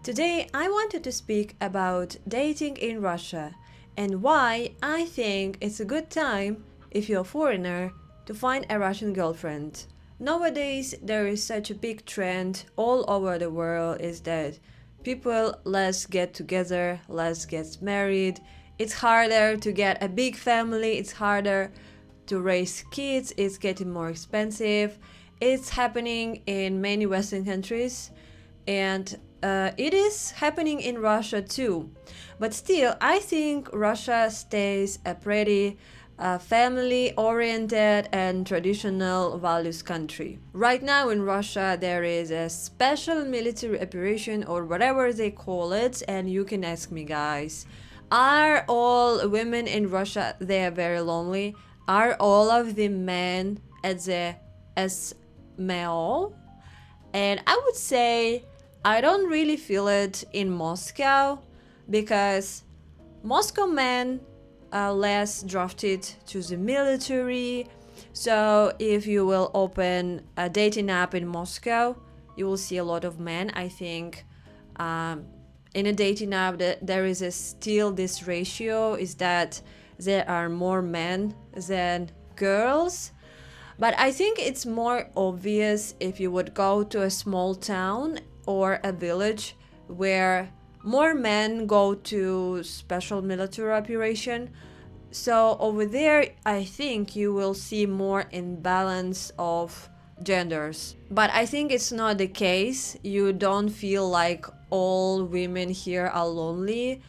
Today, I wanted to speak about dating in Russia and why I think it's a good time, if you're a foreigner, to find a Russian girlfriend. Nowadays, there is such a big trend all over the world is that people let's get together, let's get married. It's harder to get a big family, it's harder to raise kids, it's getting more expensive. It's happening in many Western countries and it is happening in Russia too. But still, I think Russia stays a pretty family oriented and traditional values country. Right now in Russia, there is a special military operation or whatever they call it, and you can ask me, guys, are all women in Russia they are very lonely? Are all of the men at the SMO? And I would say I don't really feel it in Moscow because Moscow men are less drafted to the military. So if you will open a dating app in Moscow, you will see a lot of men. I think in a dating app there is still this ratio is that there are more men than girls. But I think it's more obvious if you would go to a small town or a village where more men go to special military operation. So over there, I think you will see more imbalance of genders. But I think it's not the case. You don't feel like all women here are lonely.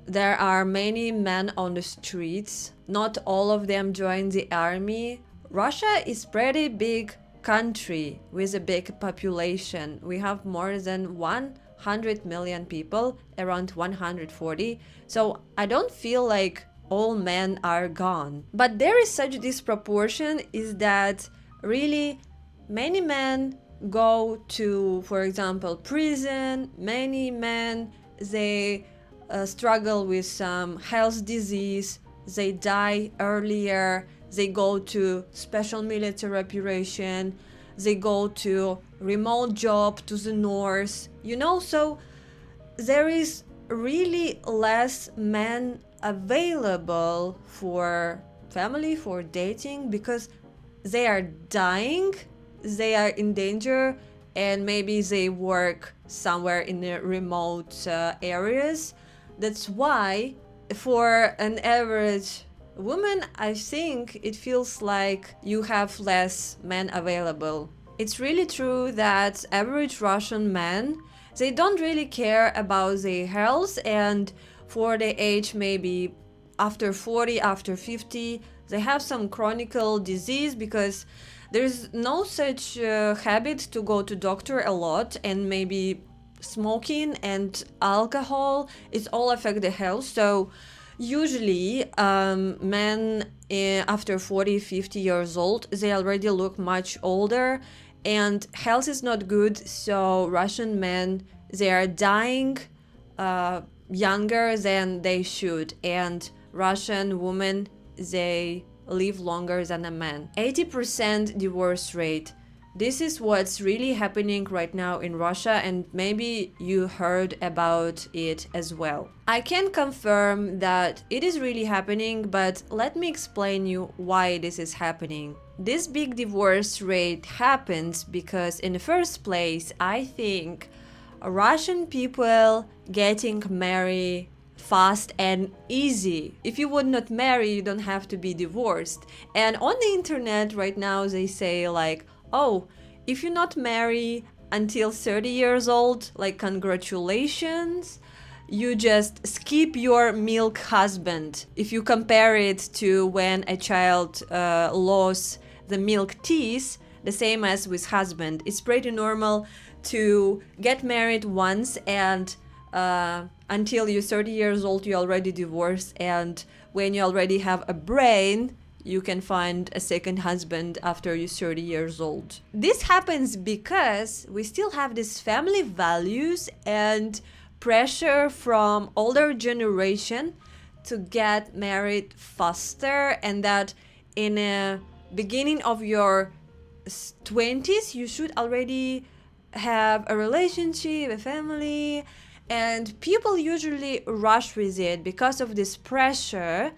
There are many men on the streets. Not all of them join the army. Russia is pretty big country with a big population. We have more than 100 million people, around 140. So I don't feel like all men are gone. But there is such disproportion is that really many men go to, for example, prison. Many men, they struggle with some health disease. They die earlier. They go to special military operation, they go to remote job to the north, so there is really less men available for family, for dating, because they are dying, they are in danger, and maybe they work somewhere in the remote areas. That's why for an average women, I think it feels like you have less men available. It's really true that average Russian men, they don't really care about their health, and for the age maybe after 40, after 50, they have some chronic disease because there's no such habit to go to doctor a lot, and maybe smoking and alcohol, it all affect the health. So usually men after 40 50 years old, they already look much older and health is not good. So Russian men, they are dying younger than they should, and Russian women, they live longer than a man. 80% divorce rate. This is what's really happening right now in Russia, and maybe you heard about it as well. I can confirm that it is really happening, but let me explain you why this is happening. This big divorce rate happens because in the first place, I think Russian people getting married fast and easy. If you would not marry, you don't have to be divorced. And on the internet right now, they say like, oh, if you not marry until 30 years old, like congratulations, you just skip your milk husband. If you compare it to when a child lost the milk teeth, the same as with husband, it's pretty normal to get married once and until you're 30 years old, you already divorced, and when you already have a brain, you can find a second husband after you're 30 years old. This happens because we still have these family values and pressure from older generation to get married faster, and that in a beginning of your 20s you should already have a relationship, a family, And people usually rush with it because of this pressure.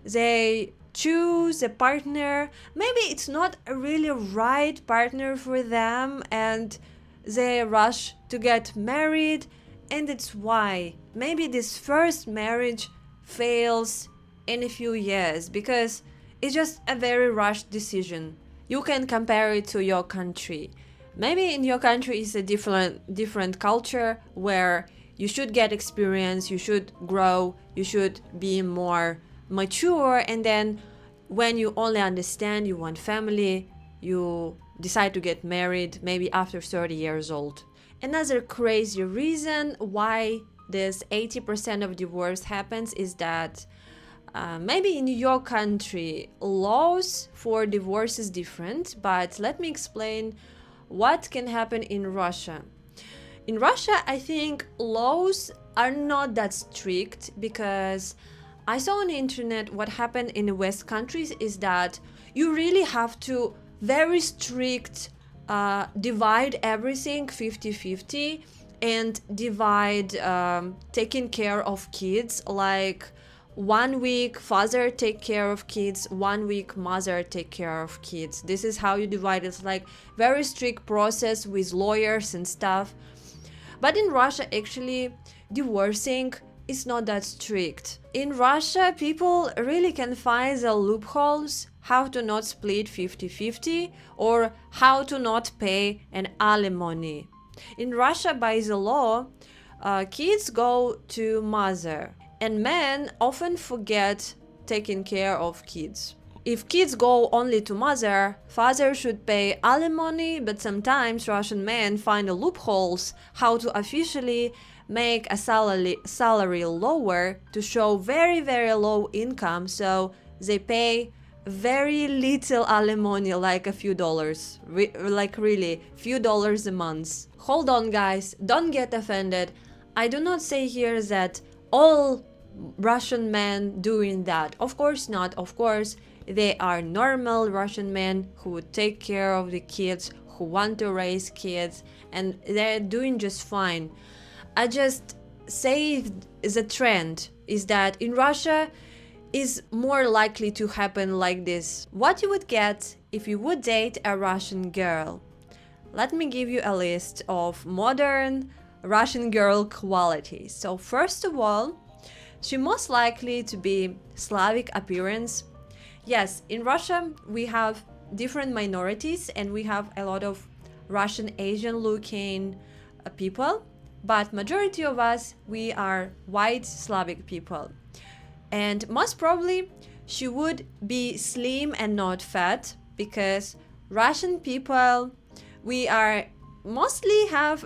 They choose a partner, maybe it's not a really right partner for them, and they rush to get married, and it's why maybe this first marriage fails in a few years, because it's just a very rushed decision. You can compare it to your country. Maybe in your country is a different culture where you should get experience, you should grow, you should be more mature, and then when you only understand you want family, you decide to get married maybe after 30 years old. Another crazy reason why this 80% of divorce happens is that maybe in your country laws for divorce is different, but let me explain what can happen in Russia. In Russia, I think laws are not that strict, because I saw on the internet what happened in the West countries is that you really have to very strict divide everything 50-50 and divide taking care of kids, like 1 week father take care of kids, 1 week mother take care of kids. This is how you divide. It's like very strict process with lawyers and stuff. But in Russia, actually, divorcing is not that strict. In Russia, people really can find the loopholes how to not split 50-50 or how to not pay an alimony. In Russia, by the law, kids go to mother, and men often forget taking care of kids. If kids go only to mother, father should pay alimony, but sometimes Russian men find loopholes how to officially make a salary lower to show very, very low income, so they pay very little alimony, like a few dollars, like really few dollars a month. Hold on, guys, don't get offended. I do not say here that all Russian men doing that. Of course not. Of course, they are normal Russian men who would take care of the kids, who want to raise kids, and they're doing just fine. I just say the trend is that in Russia is more likely to happen like this. What you would get if you would date a Russian girl. Let me give you a list of modern Russian girl qualities. So first of all, she most likely to be Slavic appearance. Yes, in Russia we have different minorities and we have a lot of Russian Asian looking people, but majority of us, we are white Slavic people. And most probably she would be slim and not fat, because Russian people, we are mostly have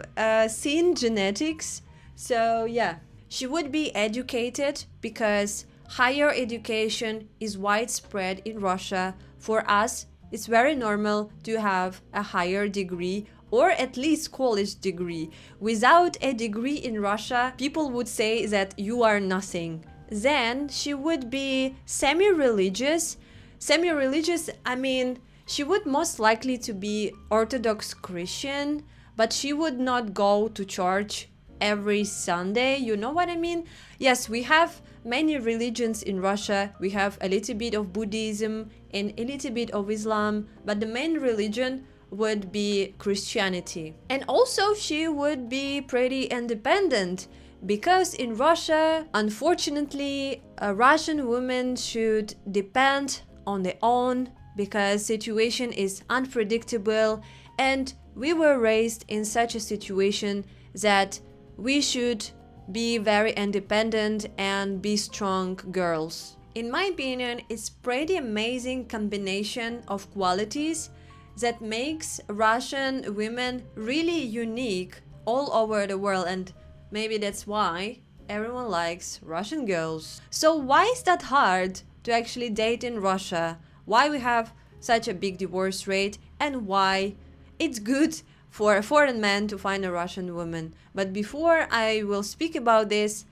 thin genetics. So yeah, she would be educated, because higher education is widespread in Russia. For us, it's very normal to have a higher degree, or at least college degree. Without a degree in Russia, people would say that you are nothing. Then she would be semi-religious. Semi-religious, I mean, she would most likely to be Orthodox Christian, but she would not go to church every Sunday. You know what I mean? Yes, we have many religions in Russia. We have a little bit of Buddhism and a little bit of Islam, but the main religion would be Christianity. And also she would be pretty independent, because in Russia, unfortunately, a Russian woman should depend on their own, because situation is unpredictable, and we were raised in such a situation that we should be very independent and be strong girls. In my opinion, it's pretty amazing combination of qualities that makes Russian women really unique all over the world, and maybe that's why everyone likes Russian girls. So why is that hard to actually date in Russia? Why we have such a big divorce rate, and why it's good for a foreign man to find a Russian woman? But before I will speak about this,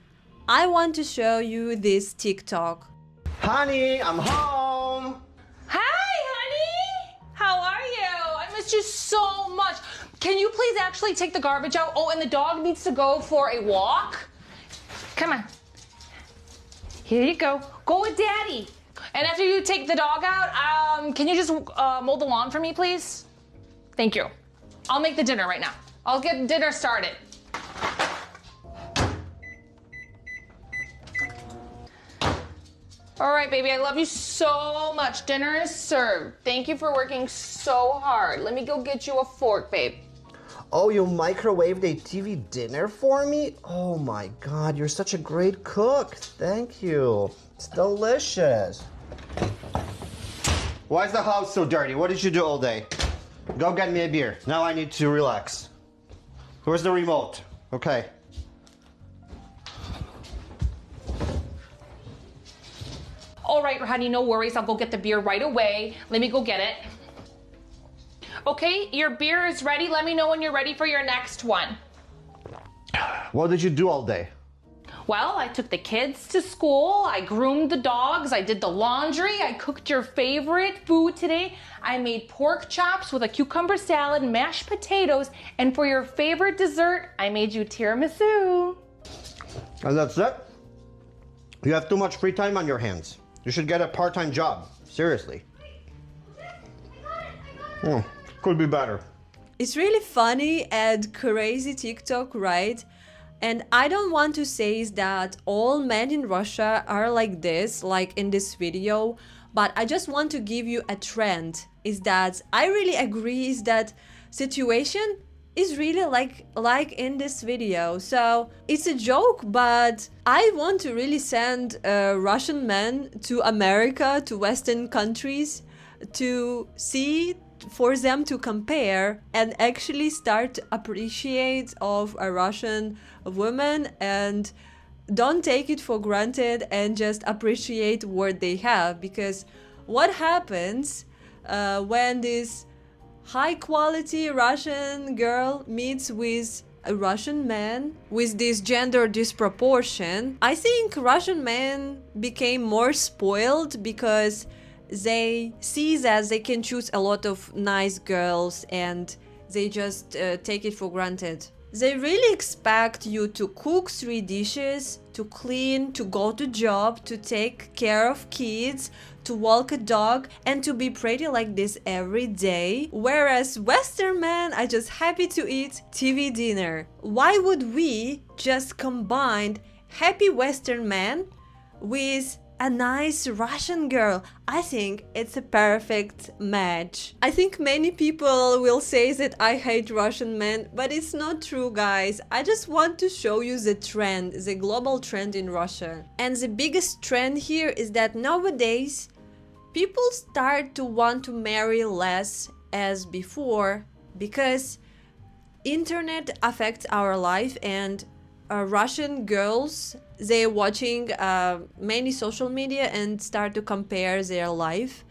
I want to show you this TikTok. Honey, I'm home. Hi, honey. How are you? I missed you so much. can you please actually take the garbage out? Oh, and the dog needs to go for a walk. Come on. Here you go. Go with Daddy. And after you take the dog out, can you just mow the lawn for me, please? Thank you. I'll make the dinner right now. I'll get dinner started. All right, baby, I love you so much. Dinner is served. Thank you for working so hard. Let me go get you a fork, babe. Oh, you microwaved a TV dinner for me? Oh my God, you're such a great cook. Thank you. It's delicious. Why is the house so dirty? What did you do all day? Go get me a beer. Now I need to relax. Where's the remote? Okay. All right, honey, no worries. I'll go get the beer right away. Let me go get it. Okay, your beer is ready. Let me know when you're ready for your next one. What did you do all day? Well, I took the kids to school. I groomed the dogs. I did the laundry. I cooked your favorite food today. I made pork chops with a cucumber salad, mashed potatoes, and for your favorite dessert, I made you tiramisu. And that's it? You have too much free time on your hands. You should get a part-time job. Seriously. Could be better. It's really funny and crazy TikTok, right? And I don't want to say that all men in Russia are like this, like in this video, but I just want to give you a trend. Is that I really agree is that situation is really like in this video. So it's a joke, but I want to really send Russian men to America, to Western countries, to see, for them to compare and actually start to appreciate of a Russian woman and don't take it for granted and just appreciate what they have. Because what happens when this high quality Russian girl meets with a Russian man with this gender disproportion? I think Russian men became more spoiled because they see that they can choose a lot of nice girls and they just take it for granted. They really expect you to cook 3 dishes, to clean, to go to job, to take care of kids, to walk a dog, and to be pretty like this every day. Whereas Western men are just happy to eat TV dinner. Why would we just combine happy Western man with a nice Russian girl? I think it's a perfect match. I think many people will say that I hate Russian men, but it's not true, guys. I just want to show you the trend, the global trend in Russia. And the biggest trend here is that nowadays people start to want to marry less as before because internet affects our life, and Russian girls, they're watching many social media and start to compare their life.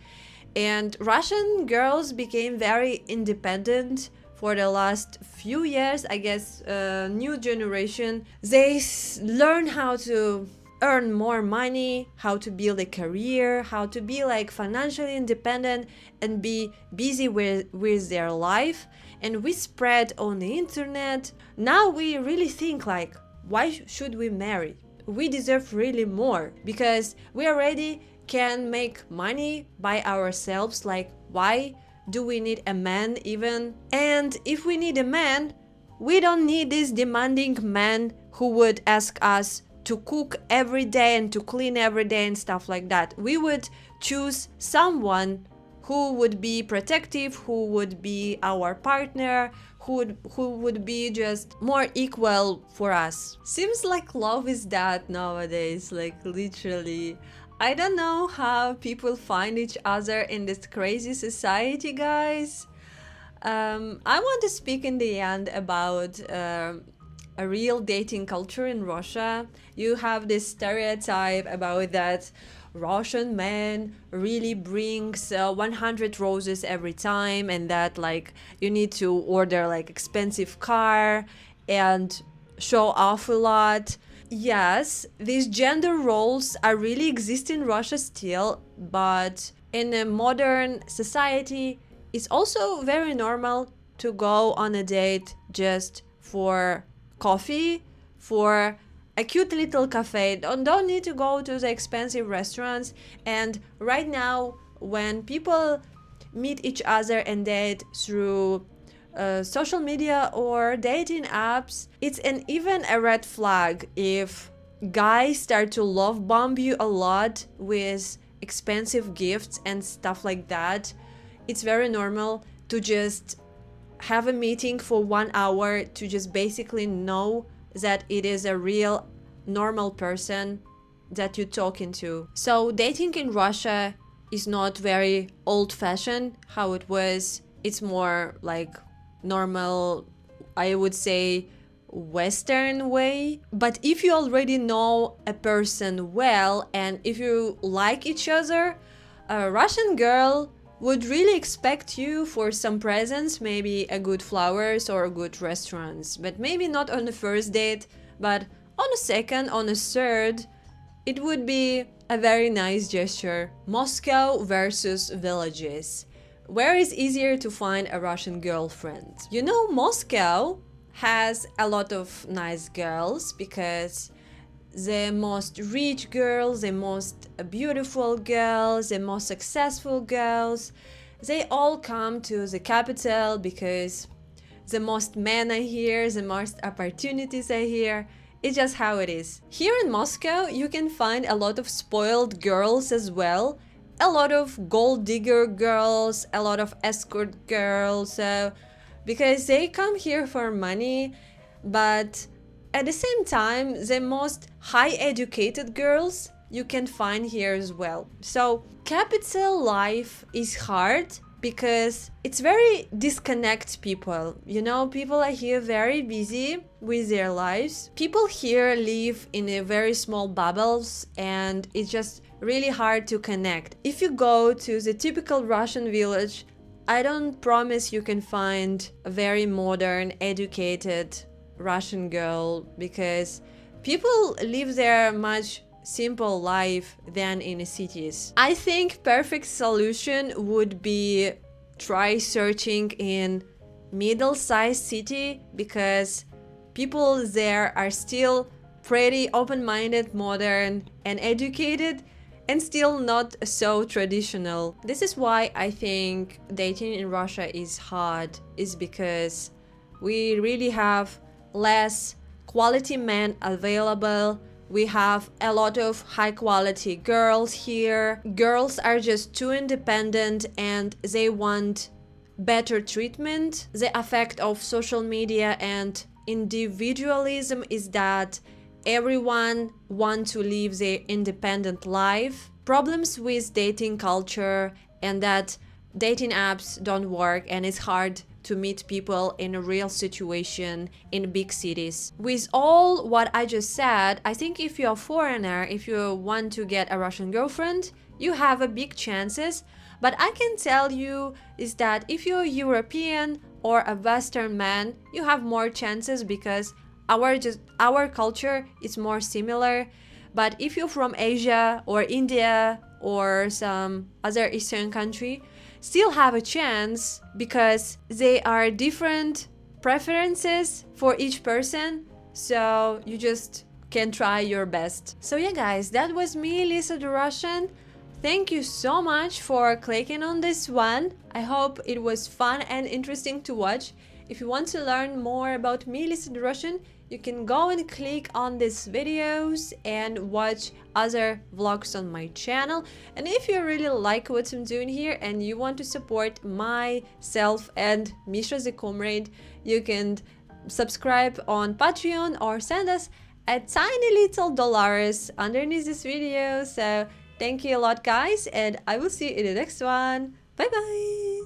And Russian girls became very independent for the last few years. I guess new generation, they learn how to earn more money, how to build a career, how to be like financially independent and be busy with their life. And we spread on the internet. Now we really think like, why should we marry? We deserve really more because we already can make money by ourselves. Like, why do we need a man even? And if we need a man, we don't need this demanding man who would ask us to cook every day and to clean every day and stuff like that. We would choose someone who would be protective, who would be our partner, who would be just more equal for us. Seems like love is that nowadays, like literally. I don't know how people find each other in this crazy society, guys. I want to speak in the end about a real dating culture in Russia. You have this stereotype about that Russian man really brings 100 roses every time, and that like you need to order like expensive car and show off a lot. Yes, these gender roles are really exist in Russia still, but in a modern society it's also very normal to go on a date just for coffee, for a cute little cafe. Don't need to go to the expensive restaurants. And right now, when people meet each other and date through social media or dating apps, it's even a red flag if guys start to love bomb you a lot with expensive gifts and stuff like that. It's very normal to just have a meeting for 1 hour to just basically know that it is a real normal person that you're talking to. So dating in Russia is not very old-fashioned how it was. It's more like normal, I would say, Western way. But if you already know a person well and if you like each other, a Russian girl would really expect you for some presents, maybe a good flowers or good restaurants, but maybe not on the first date, but on a second, on a third, it would be a very nice gesture. Moscow versus villages. Where is easier to find a Russian girlfriend? You know, Moscow has a lot of nice girls because the most rich girls, the most beautiful girls, the most successful girls, they all come to the capital because the most men are here, the most opportunities are here. It's just how it is. Here in Moscow, you can find a lot of spoiled girls as well, a lot of gold digger girls, a lot of escort girls, because they come here for money, but at the same time, the most high educated girls you can find here as well. So capital life is hard because it's very disconnect people. You know, people are here very busy with their lives. People here live in a very small bubbles and it's just really hard to connect. If you go to the typical Russian village, I don't promise you can find a very modern, educated Russian girl because people live their much simple life than in the cities. I think perfect solution would be try searching in middle-sized city because people there are still pretty open-minded, modern and educated and still not so traditional. This is why I think dating in Russia is hard, is because we really have less quality men available. We have a lot of high quality girls here. Girls are just too independent and they want better treatment. The effect of social media and individualism is that everyone wants to live their independent life. Problems with dating culture and that dating apps don't work and it's hard to meet people in a real situation in big cities. With all what I just said, I think if you're a foreigner, if you want to get a Russian girlfriend, you have a big chances. But I can tell you is that if you're European or a Western man, you have more chances because our culture is more similar. But if you're from Asia or India or some other Eastern country, still have a chance because they are different preferences for each person, so you just can try your best. So yeah guys, that was me, Lisa the Russian. Thank you so much for clicking on this one. I hope it was fun and interesting to watch. If you want to learn more about me, Lisa the Russian, you can go and click on these videos and watch other vlogs on my channel. And if you really like what I'm doing here and you want to support myself and Misha the comrade, you can subscribe on Patreon or send us a tiny little dollars underneath this video. So thank you a lot guys, and I will see you in the next one. Bye bye.